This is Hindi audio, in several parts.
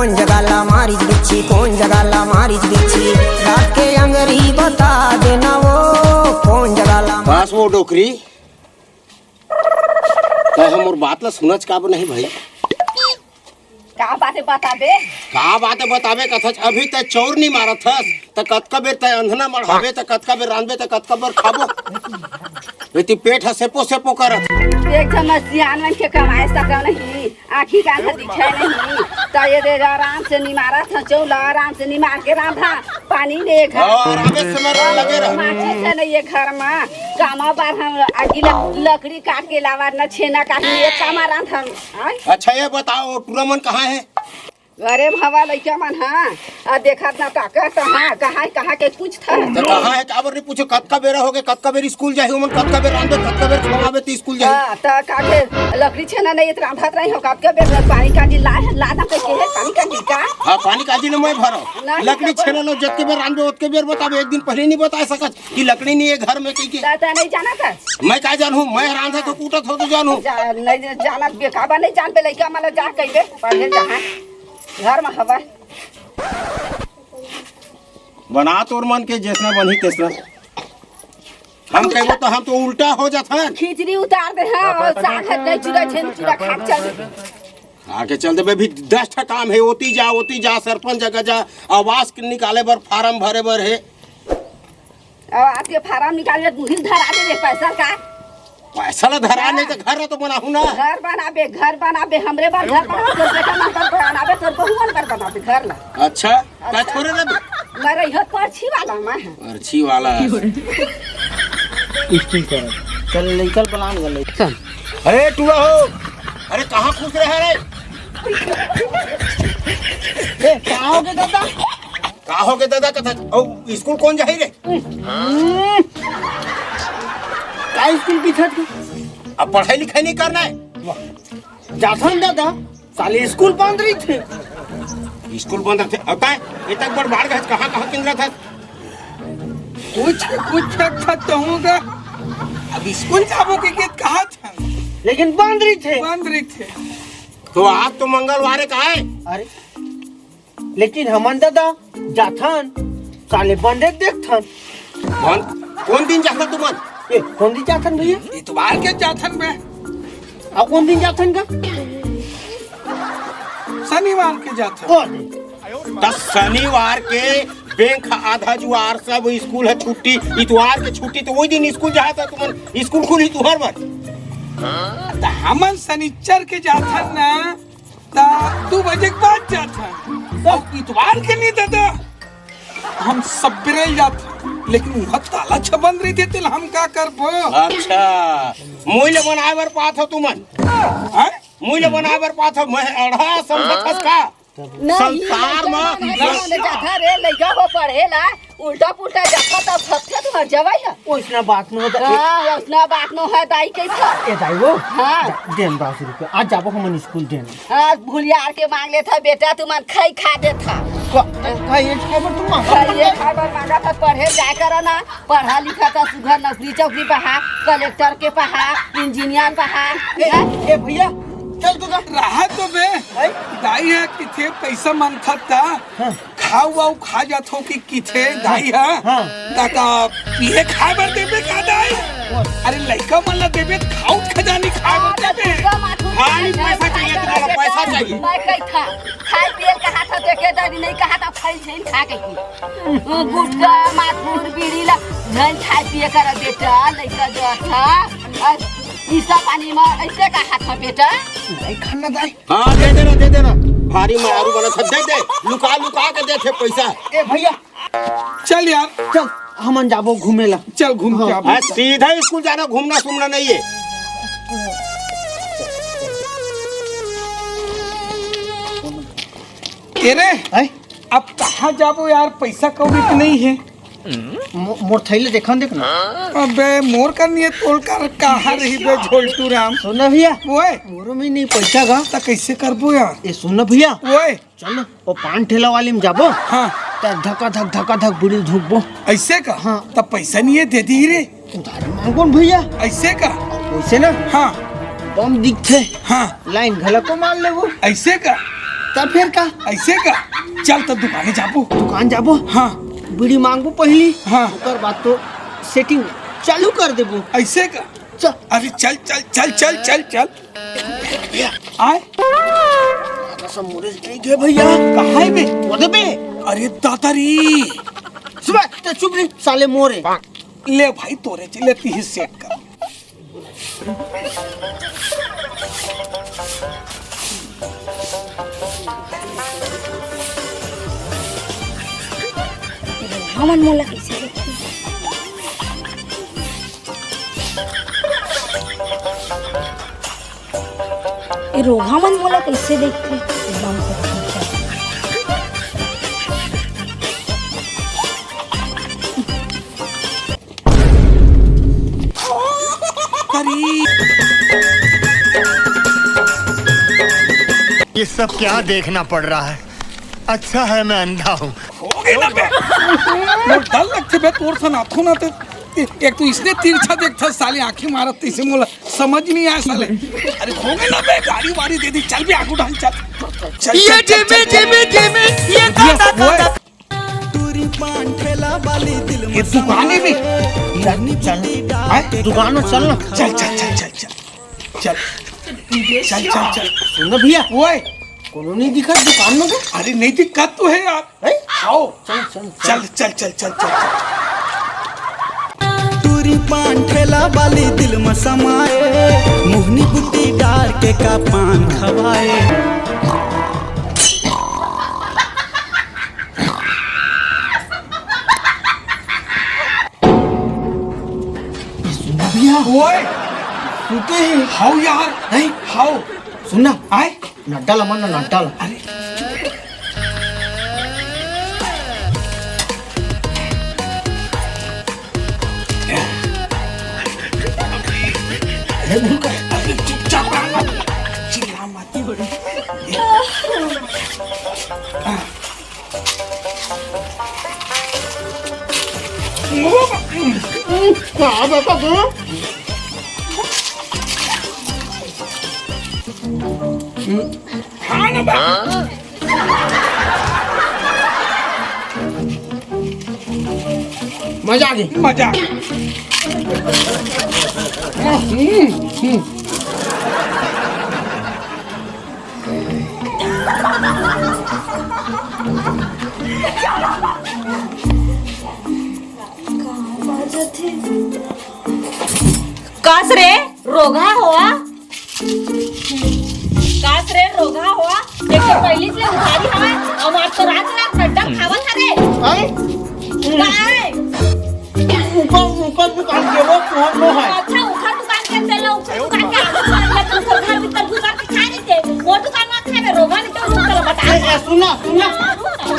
कौन जगाला मारिच बिच्छी, कौन जगाला मारिच बिच्छी, रात के अंगरी बता देना वो कौन जगाला। बस वो डोकरी हम और बात ला सुनच काबर नहीं भाई। का बातें बता दे, का बातें बताबे कथच। अभी तक चौर नहीं मारत हस त कतका बेर तय अंधना मढ़ाबे त कतका बेर रांधबे त कतका बेर खाबो। बेटी पेट है सेपो सेपो करत। एक समस्यान मन के कमाए सका नहीं, आँखी का दिखे नहीं, तो ये दे आराम से निमारा था चौला, आराम से निमार के रांधा पानी ले घर और आगे समय लगे रह। माची से नहीं ये घर में कामा बार हम आगी लकड़ी काट के लावा न छेना काट के एक कामा रांधा। अच्छा ये बताओ टूरामन कहाँ है? अरे भवा लइका मन हाँ देखा ना काका तो हाँ कहाँ के कुछ था तो कहाँ है काबर नहीं पूछो। कतका बेरा हो गए, कतका बेर स्कूल जाए उमन, कतका बेर रांधबे, कतका बेर खवाबे त स्कूल जाए। हां त काके लकड़ी छेना नहीं रांधत रही हो, कतका बेर पानी काटी ला के है पानी काटी का। हां पानी काटी न मैं भरो लकड़ी छेना लो जतके बेर रांधबे ओतके बेर बताबे। एक दिन पहले नहीं बता सकत कि लकड़ी नहीं है घर में कई के। ता नहीं जाना था मैं का जानू, मैं रांधा तो कूटत हो तो जानू नहीं जाना बेकाबा नहीं जान पे लइका माला जा कइबे पढ़े जहां घर में हवा बना तोर मन के जैसना बनी तैसना। हम कहबो तो हम तो उल्टा हो जात हन। खिचड़ी उतार दे हां और साग है चूड़ा छेन चूड़ा खा चल आगे चल दे भी 10 ठा काम है। ओती जा सरपंच जगह जा आवास निकाले बर फार्म भरे बर है। अब आपके फार्म निकाले मुहिल धरा दे पैसा का पैसा ला धरा नहीं तो घर तो बनाहू ना। घर बनाबे हमरे बार घर बनाबे तोर बहुवन कर बनाबे घर ला। अच्छा का थोड़े ना मैं रही पर्ची वाला मैं पर्ची वाला स्टिल कर चल निकल प्लान कर ले। अरे टूआ हो, अरे कहाँ खुश रहे रे? ए का हो गए दादा, का हो गए दादा कथा ओ स्कूल कौन जाही रे? का स्कूल की छत अब पढ़ाई लिखाई नहीं करना है। जाथन दादा साले स्कूल बंद रही थे। स्कूल बंद थे अब काय इतना बड़ बाढ़ गए कहाँ किंद्रा था? कुछ तो होगा। अब स्कूल जाबो के कहा था लेकिन बंद रही थे। तो आज तो मंगलवार का है। अरे लेकिन हमन दादा जाथन साले बंदे देखथन। कौन दिन जाता तुमन? ए कौन दिन जाथन भैया? इतवार के जाथन में अब कौन दिन जाथन का? शनिवार के जाथन। दस शनिवार के बैंक आधा जुआर सब स्कूल है छुट्टी, इतवार के छुट्टी तो वही दिन स्कूल जाता तुमन स्कूल खुली तुहर बर। तो हमन शनिचर के जाथन ना ता 2 बजे के बाद जाथन। अब इतवार के नहीं दादा हम सबेरे जाथन लेकिन वह ताला छबंद रही थे तो हम का करबो। अच्छा मुइल बनाए बर पात हो तुमन? मुइल बनाए बर पात हो मैं अढ़ा समझत का संसार में जाथा रे लइका हो पढ़ेला उल्टा पुल्टा जाथा तब फथे तुम्हार जवाई है ओइसना बात न होता। हां उसना बात न है दाई कैसा ए दाई वो हां देन 10 रुपया आज जाबो हमन स्कूल देन। हां भूलियार के मांग ले था बेटा तुमन खाई खा दे था का ये खबर तुम ये खबर मांगा था पढ़े जाए करा ना पढ़ा लिखा था सुघर नौकरी चौकरी पढ़ा कलेक्टर के पढ़ा इंजीनियर पढ़ा। ए भैया चल तू रहा तो बे दाई है किथे पैसा मन खाता खाऊ वाऊ खा जात हो कि किथे दाई है ताका पीए खाए बर देबे का दाई। अरे लइका मन ला देबे खाऊ खजानी खाए बर देबे। खाली पैसा चाहिए तुम्हारा पैसा चाहिए। मैं कही था खाए पिए कहा था देखे दादी नहीं कहा था फैल छेन खा के की गुटका माथुर बीड़ी ला धन खाए पिए कर बेटा लइका जो था ईसा पानी में ऐसे कहा था बेटा दाई खाना दाई। हाँ दे देना भारी मारू बना था दे लुका के दे थे पैसा। ए भैया चल यार चल हमन जाबो घूमेला। चल घूम के आबो। सीधा स्कूल जाना घूमना सुमना नहीं है। अरे अब कहाँ जाबो यार पैसा कौड़ी तो नहीं है। मोर थैले देखन देखना। अबे मोर का नियत तोल कर कहाँ रही बे झोलटू राम। सुन भैया ओए मोरो में नहीं पैसा गा ता कैसे करबो यार। ए सुन भैया ओए चल ना ओ पान ठेला वाली में जाबो हाँ त धक्का धक बुढ़ी धुकबो। ऐसे का हाँ। तब पैसा नहीं है दे दी रे। उधारी मांगो भैया ऐसे का वैसे ना हाँ बम दिखते हाँ लाइन घला को मान लेबो। ऐसे का तब फिर का ऐसे का चल तो दुकाने जाबो। दुकान जाबो, हाँ बीड़ी मांगबो पहली, हाँ। ओकर बाद तो सेटिंग चालू कर देबो। ऐसे का चल अरे चल चल चल चल चल चल आए सब मोरे गए भैया। कहाँ है बे? ओदे पे अरे दादारी सुबह तो चुप रे साले मोरे। ले भाई तोरे चले ती सेट कर। हमन मोला कैसे देखती ए रोहा मन मोला कैसे देखती एकदम ये सब क्या देखना पड़ रहा है? अच्छा है मैं अंधा हूँ। हो गए ना बे मोर डर लगते बे तोर सा नाथो ना तो एक तो इसने तिरछा देखता साले आंखें मारत इसे मोला समझ नहीं आया साले। अरे हो गए ना बे गाड़ी वाड़ी दे दी चल बे आगू ढंग चल चल ये जिमी जिमी जिमी ये ये दुकाने में चल दुकान में चल ना। चल चल चल चल चल चल चल चल चल सुन भैया ओए कोनो नहीं दिखा दुकान में। अरे नहीं दिक्कत तो है यार। है? आओ चल चल चल चल चल चल चल टूरी पान ठेला वाली दिल में समाए मुहनी बुद्धि डार के का पान खवाए। भैया ओए सुते हैं। हाउ यार है हाउ सुनना आए नड्डा ला मन नड्डा ला। अरे अरे चुपचाप रहना चिल्ला मत कहाँ बैठा तू? हाँ ना बा मजा आ गई। मजा कास रे रोगा हुआ कास रे रोगा हुआ एक तो पहली से उधारी हवे और आज तो रात रात नड्डा खावल हरे है काय ऊपर दुकान के वो कौन लो है? अच्छा उखा दुकान के चलो उखा दुकान के आगे तो घर घर भीतर घुसा के खा लेते वो दुकान में खाए में रोगा नहीं तो चलो बता ए, सुनना सुनना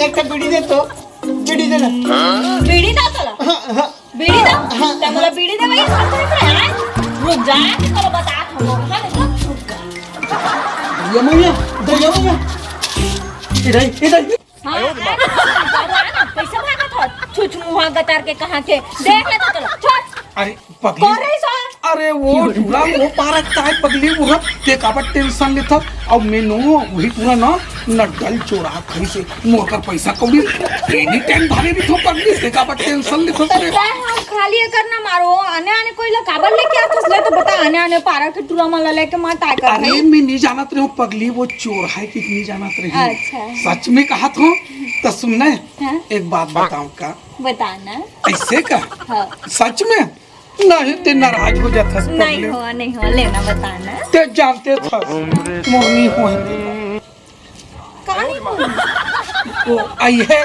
एक तो बीड़ी दे तो बीड़ी दे ना। बीड़ी दो चलो बीड़ी दो तब बोला बीड़ी दे भाई सब कुछ है रुक जा चलो बता हम लोग खा ले ये मैया दे ये मैया इधर हां पैसा भागत हो छुछ मुहा गतार के कहां के देख ले तो चलो छोड़ अरे पगली कौन है सो अरे वो पूरा वो पारकता है पगली वो ते काबर टेंशन लेता अब मैं नो वही पूरा ना नड्डल चोरा खई से मोकर पैसा कौड़ी एनी टाइम भारे भी तो पगली से काबर टेंशन लेता रे। पता है हम खाली करना मारो आने आने कोई ला काबर लेके आत ले तो बता आने आने पारा के टूरा माला लेके मार ताय कर अरे मैं नहीं जानत रही हूँ पगली वो चोर है कि नहीं जानत रही। अच्छा। सच में कहा था तो सुनना हाँ? एक बात बताऊं का बताना ऐसे का हाँ सच में नहीं ते नाराज हो जाता नहीं हो लेना बताना ते जानते था मोहनी हो कहानी वो आई है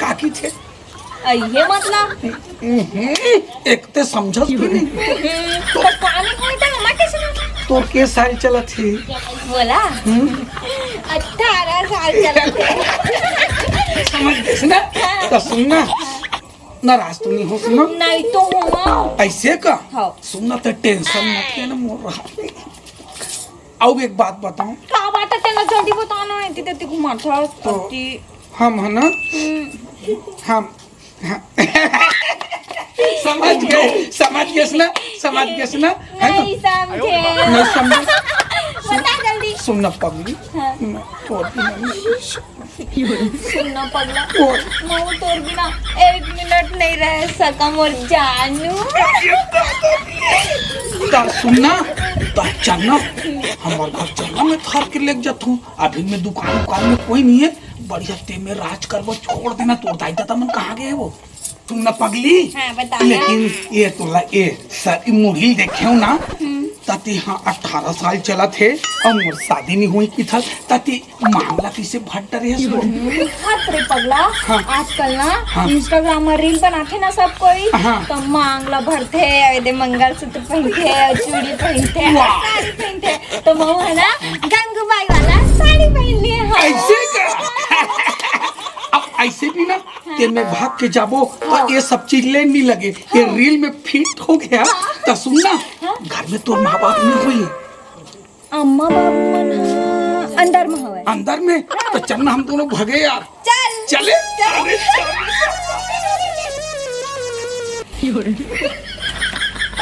काकी थे ये मतलब एक ते समझस भी नहीं तो कहानी कोई तो मम्मा कैसे ना तो के साल चला थी बोला 18 साल चला थे समझ गए ना तो सुनना नाराज तो नहीं हो सुनो नहीं तो हुआ ऐसे का हाँ। सुनना तो टेंशन मत लेना मोर रहा। अब एक बात बताऊं क्या बात है तेरा जल्दी बताना है इतने इतने घुमा था तो हम है ना हम समझ गए ना समझ गए ना है ना नहीं समझे नहीं समझे बता जल्दी सुनना पगली हाँ। मैं तोड़ बिना नहीं सुनना पगला मैं तोर बिना 1 मिनट नहीं रह सका मोर जानू। ता सुनना ता चलना हमारे घर चलना मैं थार के लेके जाता हूँ। अभी मैं दुकान में कोई नहीं है, बढ़िया ते में राज कर वो छोड़ देना। तोड़ दाई दादा मन कहाँ गए वो सुनना पगली। हाँ, बता लेकिन ये तोला ये सर मुड़ी देखे हो ना ताती हाँ 18 साल चला थे और मोर शादी नहीं हुई की था ताती मामला किसे भट्ट रहे हाथ रे पगला। हाँ। आजकल ना हाँ। इंस्टाग्राम में रील बनाते ना सब कोई हाँ। तो मांगला भरते ऐसे मंगलसूत्र पहनते और चूड़ी पहनते और साड़ी पहनते। तो मैं है ना गंगूबाई वाला साड़ी पहन लिए हाँ। ऐसे का अब ऐसे भी ना ते में भाग के जाबो तो ये सब चीज ले नहीं लगे। ये रील में फिट हो गया तो सुनना घर में तो माँ बाप नहीं हुई अम्मा बाबू मन अंदर में हवे अंदर में तो चलना हम दोनों भगे यार। चल चले अरे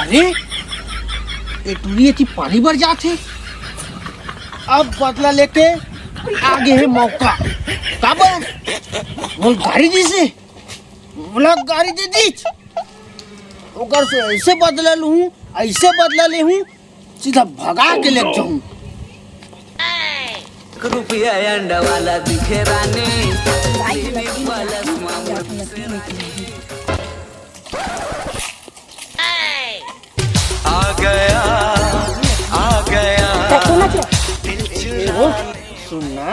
अरे ये टूरी थी पानी भर जाते अब बदला लेके आगे है मौका काबर बोल गाड़ी दी से बोला गाड़ी दे दी ओकर से ऐसे बदला लूं ऐसे बदला ले हूं सीधा भगा के ले जाऊं। रुपया अंडा वाला दिखे रानी आ गया सुनना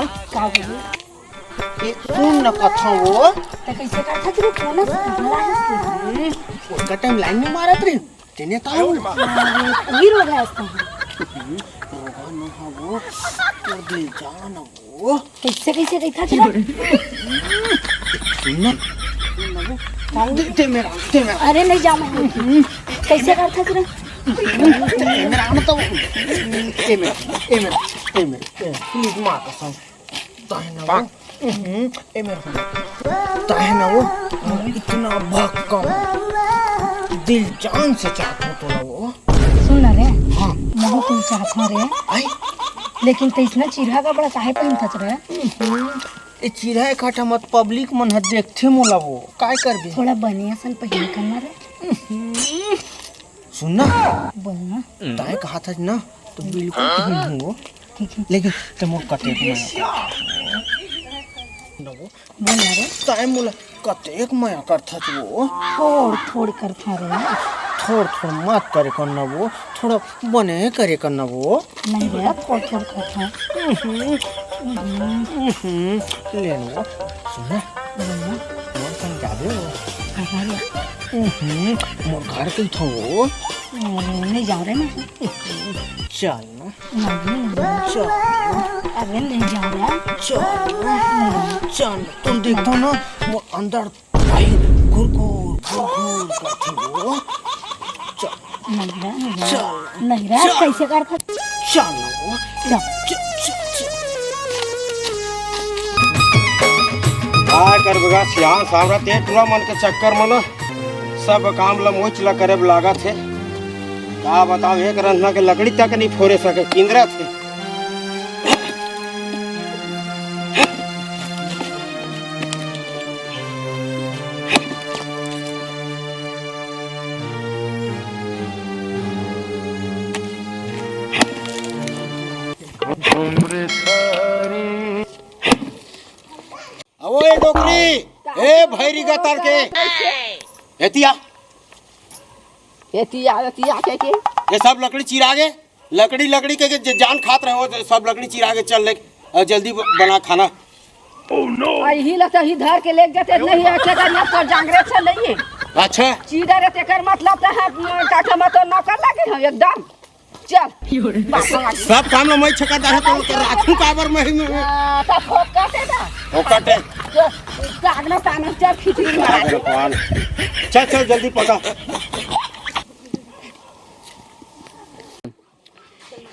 ये सुन न कथा वो कैसे करता तू फोन उसका टाइम लाइन में मारा थे तेने ताऊ वही रोग है इसका। वो तो दिल जान वो कैसे देखा तेरा सुनना ते मेरा अरे नहीं जा मैं कैसे करता तेरा मेरा आना तो ए मेरा प्लीज मां कसम ताहे ना वो ए मेरा ताहे ना वो इतना भक्कम दिल जान से चाहता हूँ तो वो सुन ना रे हाँ मैं तुम चाहता रे आई लेकिन तो इसने चिरहा का बड़ा काहे पहन खच रे ए चिरहा काटा मत पब्लिक मन ह देखथे मोला वो काय करबे थोड़ा बढ़िया सन पहन करना रे सुनना बोलना ताहे कहा था ना तो बिल्कुल नहीं हो ठीक है लेकिन तुम कटे नवो बोलना रे ताहे मोला कतेक माया करथा वो थोड़ करता रे थोड़ मत करे करना वो थोड़ा बने करे करना वो नहीं रे थोड़ करता लेनो सुनना मोर संग जाबे वो मोर घर के थो नहीं जा रहे ना चल ना नहीं चल अरे नहीं जा रहा चल तुम देखो ना मोर अंदर भाई गुरगुर करते वो नहीं रहा कैसे करता चल ना वो काय कर बगा सियान सावरा ते टूरा मन के चक्कर में सब काम ला मोचला करे लागत है का बताओ एक रंधना के लकड़ी तक नहीं फोड़े सके किंदरा थे अब ये डोकरी ए भैरी गतर के एतिया के ये सब लकड़ी चिरा गे लकड़ी के जान खात रहे हो सब लकड़ी चिरा के चल ले जल्दी बना खाना। ही लगता ही धर के ले जाते नहीं अच्छे करना पर जांगरे चल रही अच्छा सीधा रे तेकर मतलब तो है काठा मत न कर लगे हो एकदम चल सब काम में मैं छकाता है तो राखू काबर में ता फोका से दा ओकटे लागना ताना चार खिचड़ी मार चल जल्दी पका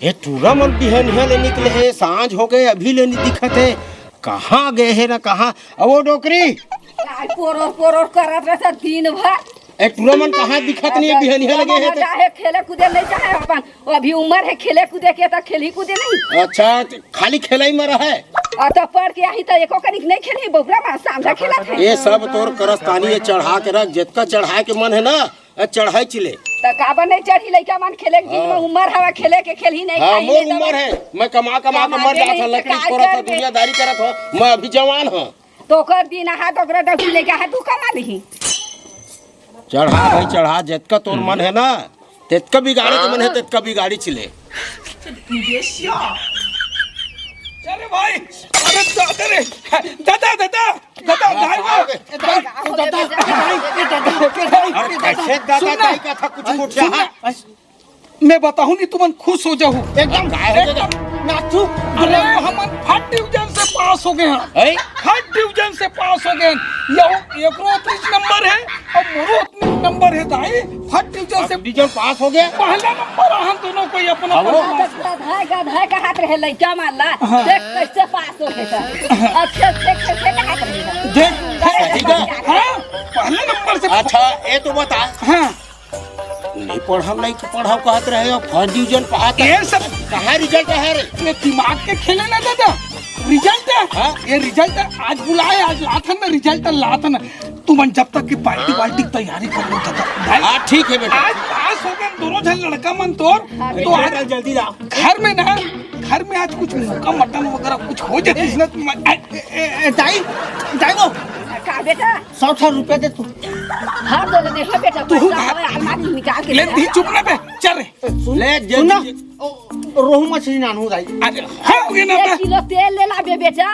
ये टूरा मन बिहन ले निकले है सांझ हो गए अभी ले नहीं दिखत है कहाँ गए है ना कहाँ अब वो डोकरी पोरोर करत रहता दिन भर ए टूर्नामेंट कहाँ दिखत नहीं है बिहनिया लगे है तो चाहे खेले कूदे नहीं चाहे अपन वो अभी उम्र है खेले कूदे के तो खेली कूदे नहीं। अच्छा तो खाली खेला ही में रहा है और तो पढ़ के आई तो एको कनिक नहीं खेली बोकरा में सांझा खेला थे। ये सब तोर करस्तानी ये चढ़ा के रख जितना चढ़ाए के मन है ना चढ़ाई चिले तो काबर नहीं चढ़ी लइका मन खेले के में उम्र हवा खेले के खेल ही नहीं हाँ खाई मोर नहीं उम्र है मैं कमा कमा के मर जाता लकड़ी फोड़त था दुनियादारी करत हो मैं अभी जवान हूँ तो कर दिन हाथ ओकरा डबी लेके हाथ तू कमा ली। चढ़ा भाई चढ़ा जितना तोर मन है ना तितका भी गाड़ी के मन है तितका भी गाड़ी चिले। अरे भाई अरे दादा रे दादा दादा दादा कैसे दादा दाई का था कुछ कुछ मैं बताऊं नहीं तुम खुश हो जाओ एकदम नाचू। अरे हम फर्स्ट डिवीजन से पास हो गए हैं फर्स्ट डिवीजन से पास हो गए ये एकरो 30 नंबर है और मोरो 30 नंबर है दाई फर्स्ट डिवीजन से डिवीजन पास हो गया पहला नंबर हम दोनों को अपना गधा का हाथ रहे लइका मारला देख कैसे पास हो गए अच्छे से का हाथ रहे देख हां पहले नंबर से। अच्छा ये तो बता हां नहीं पढ़ाओ नहीं तो पढ़ाओ कहत रहे और फर्स्ट डिवीजन पास ये सब कहाँ रिजल्ट है रे ये दिमाग के खेले ना दादा रिजल्ट है हाँ? ये रिजल्ट आज बुलाए आज लाता ना रिजल्ट लाता ना तुम जब तक की पार्टी वाल्टी की तैयारी कर लो दादा। हाँ ठीक है बेटा आज पास हो गए दोनों जन लड़का मन तोर तो आज जल्दी जाओ घर में ना घर में आज कुछ मुर्गा मटन वगैरह कुछ हो जाती ना दाई दाई वो का बेटा 100 रुपए दे तू हाथ दो देखो बेटा पैसा हमें अलमारी निकाल के ले दी चुप ना बे चल रे ले जल्दी रोहू मछली नानू दाई अरे हो गए ना 1 किलो तेल ले ला बे बेटा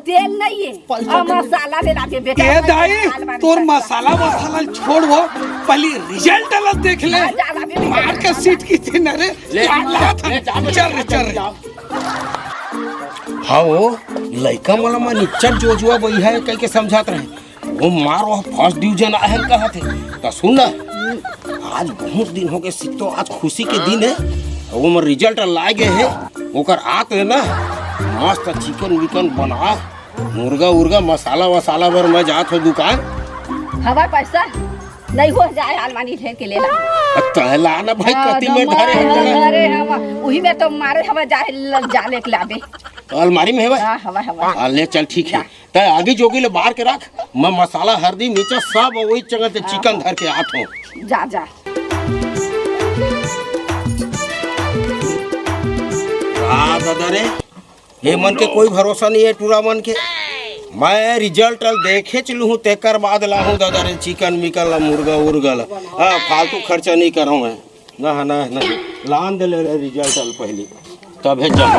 तेल नहीं है और मसाला ले ला बे बेटा ये दाई तोर मसाला वसाला छोड़ वो पहले रिजल्ट अलग देख ले मार के सीट की थी ना रे चल रे हाँ वो लड़का वाला मैं निच्चर जो जुआ बई है कह के समझात रहे वो मार वो फर्स्ट डिवीजन आए कहा थे तो सुन ना आज बहुत दिन हो गए तो आज खुशी के दिन है वो में रिजल्ट ला गए है ओकर आत है ना मस्त चिकन विकन बना मुर्गा उर्गा मसाला वसाला बर मैं जात हो दुकान हवा पैसा नहीं हो जाए अलमारी ठेर के ले ला तहला ना भाई कति में धरे अरे हवा वही में तो मारे हवा जाले के लाबे अलमारी में है भाई हां हवा हवा ले चल ठीक है तो आगे जोगी ले बाहर के रख मैं मसाला हल्दी नीचे सब वही जगह से चिकन धर के आत हूँ जा जा दादा रे ये मन के कोई भरोसा नहीं है टूरा मन के मैं रिजल्ट देखे चलू हूँ तेकर बाद ला हूँ दादा रे चिकन मिकन ला मुर्गा उर्गा ला हाँ फालतू खर्चा नहीं कर मैं ना ना नहीं लान दे ले रिजल्ट पहले तब है जब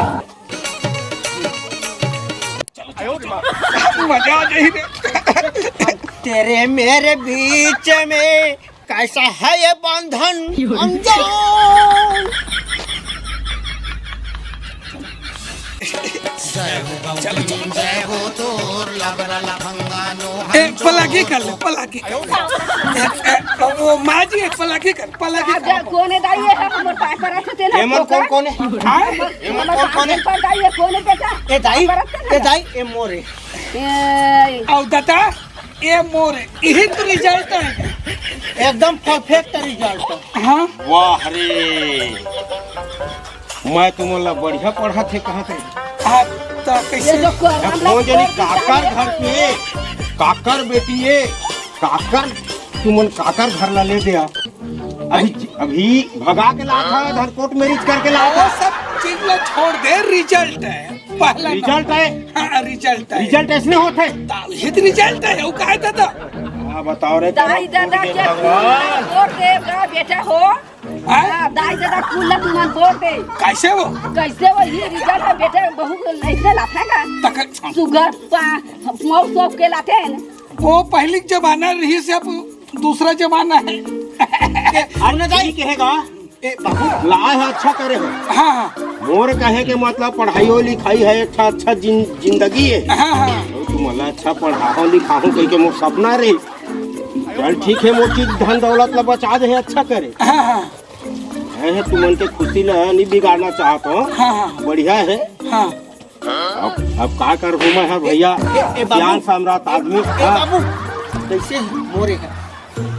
मजा आ जाए रे तेरे मेरे बीच में कैसा है ये बंधन अनजान पलाकी कर ले पलाकी वो माँ जी एक पलाकी कर पलाकी आजा कोने दाई है हमर पास पर आते ना एमन कौन है एमन कौन है पर दाई है कोने बेटा ए दाई ए मोरे आओ दादा ये मोरे यही तो रिजल्ट है एकदम परफेक्ट रिजल्ट हाँ वाह रे मैं तुम्हारा बढ़िया पढ़ा थे कहाँ थे तो कैसे ये जो वो जनी काकर घर पे काकर बेटी है काकर तुमन काकर घर ला ले गया अभी भगा के ला था धनकोट मैरिज करके ला था सब चीज ला छोड़ दे रिजल्ट है पहला रिजल्ट है हाँ रिजल्ट है रिजल्ट ऐसे होते ये तो रिजल्ट है वो कहा था हाँ बताओ रे दाई दादा के बोल दे बेटा हो हाँ? दाई दादा कुल्ला तुमन बोल दे कैसे वो कैसे वो ये रिजल्ट है बेटा बहु ऐसे लाफेगा तक सुगर मौत सब के लाते हैं वो पहले जमाना रही से अब दूसरा जमाना है हमने दाई कहेगा बाबू ला है अच्छा करे हो हाँ हाँ मोर कहे के मतलब पढ़ाई लिखाई है अच्छा जिंदगी है हाँ हाँ तुम अच्छा पढ़ाओ लिखाओ कह के मोर सपना रे चल ठीक है मोर चीज धन दौलत ला बचा दे अच्छा करे हाँ हाँ है तुमन के खुशी ला नहीं बिगाड़ना चाहत हो हाँ हाँ बढ़िया है हाँ अब का कर हूँ मैं है भैया ज्ञान सम्राट आदमी बाबू कैसे मोरे है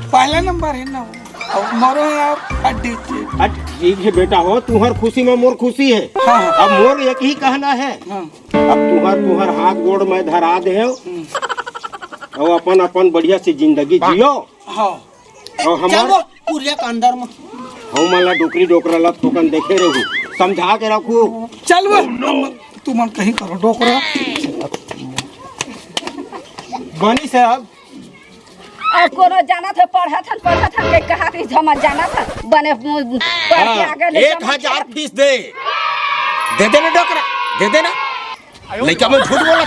पहला नंबर है ना वो। अब मरो है आप हड्डी से। ठीक है बेटा हो, तुम्हार खुशी में मोर खुशी है। हाँ। अब मोर एक ही कहना है, हाँ। अब तुम्हार हाथ गोड़ में धरा दे और अपन अपन बढ़िया से जिंदगी जियो। हाँ। और हमार पूरे के अंदर में हम मला डोकरी डोकरा ला थोकन देखे रहू, समझा के रखू। चल वो तू मन कहीं करो डोकरा। बनी साहब अब कोनो जाना था पढ़ा था के कहा कि हम जाना था बने पढ़ के आगे ले 1000 फीस दे देना डोकरा, दे देना। लड़का में झूठ बोला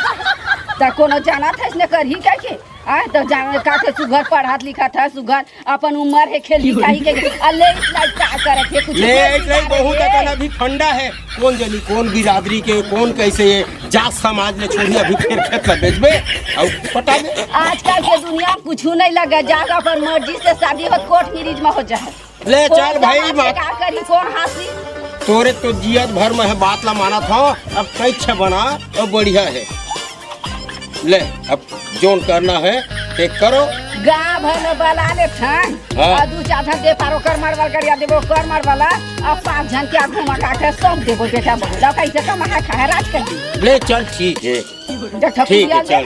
तो कोनो जाना था इसने कर ही क्या के आए तो जाना का थे सुघर पढ़ा लिखा था सुघर अपन उम्र है खेल लिखाई के अल्ले लाइक का करे थे कुछ ले बहुत अकन अभी ठंडा है, कौन जनी कौन बिरादरी के कौन कैसे ये जात समाज ने छोड़ी अभी फिर खेत में बेचबे और पटा दे। आजकल के दुनिया कुछ नहीं लगा जागा पर मर्जी से शादी हो कोर्ट मैरिज में हो जाए। ले चल भाई बात का करी कौन हासी तोरे तो जियत भर में है बात ला माना था, अब कैसे बना और बढ़िया है। ले अब जोन करना है ते करो। गाँव भर में बला ले ठान और दू चार जन दे पारो कर मारवाल करिया देबो कर मार वाला अब 5 जन के घुमा काटे सब देबो बेटा बहुला कैसे कमा खा राज कर दी। ले चल ठीक है, ठीक है चल।